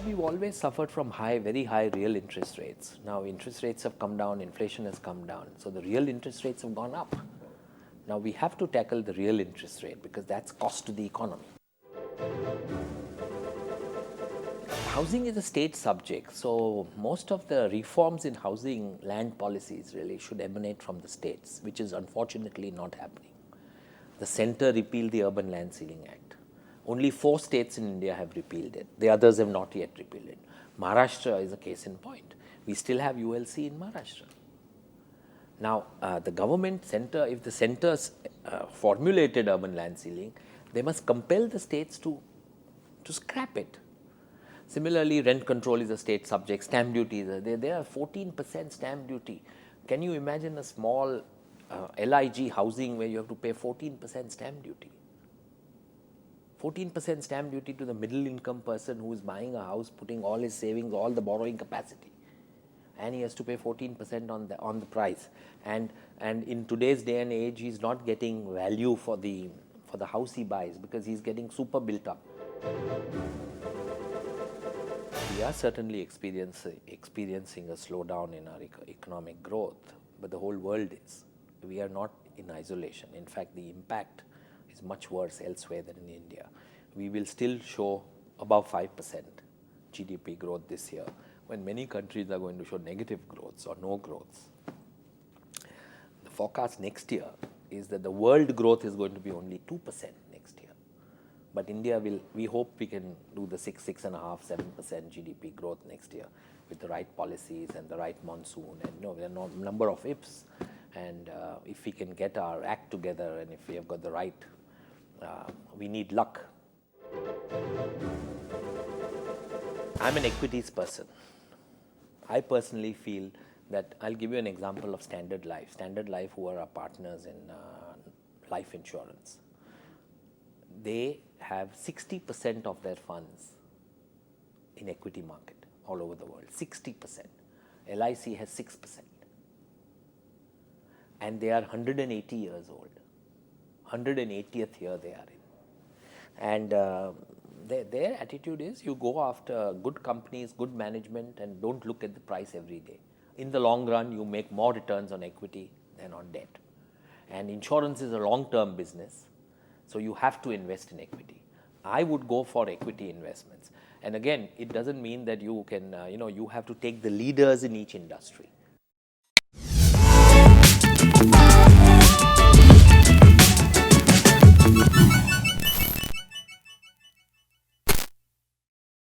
we've always suffered from very high real interest rates. Now interest rates have come down, inflation has come down, so the real interest rates have gone up. Now we have to tackle the real interest rate because that's cost to the economy. Housing is a state subject, so most of the reforms in housing land policies really should emanate from the states, which is unfortunately not happening. The centre repealed the Urban Land Ceiling Act. Only 4 states in India have repealed it. The others have not yet repealed it. Maharashtra is a case in point. We still have ULC in Maharashtra. Now, the government centre, if the centres formulated urban land ceiling, they must compel the states to scrap it. Similarly, rent control is a state subject, stamp duty, there are 14% stamp duty. Can you imagine a small LIG housing where you have to pay 14% stamp duty? 14% stamp duty to the middle income person who is buying a house, putting all his savings, all the borrowing capacity, and he has to pay 14% on the price. And in today's day and age, he's not getting value for the house he buys because he's getting super built up. We are certainly experiencing a slowdown in our economic growth, but the whole world is. We are not in isolation. In fact, the impact is much worse elsewhere than in India. We will still show above 5% GDP growth this year, when many countries are going to show negative growths or no growths. The forecast next year is that the world growth is going to be only 2% next year. But India we hope we can do the 6.5%, 7% GDP growth next year with the right policies and the right monsoon, and there are a number of ifs. And if we can get our act together and if we have got the right, we need luck. I'm an equities person. I personally feel that, I'll give you an example of Standard Life. Standard Life, who are our partners in life insurance, they have 60% of their funds in equity market all over the world. 60%. LIC has 6%. And they are 180 years old. 180th year they are in. And their attitude is, you go after good companies, good management, and don't look at the price every day. In the long run, you make more returns on equity than on debt. And insurance is a long-term business, so you have to invest in equity. I would go for equity investments. And again, it doesn't mean that you can, you have to take the leaders in each industry.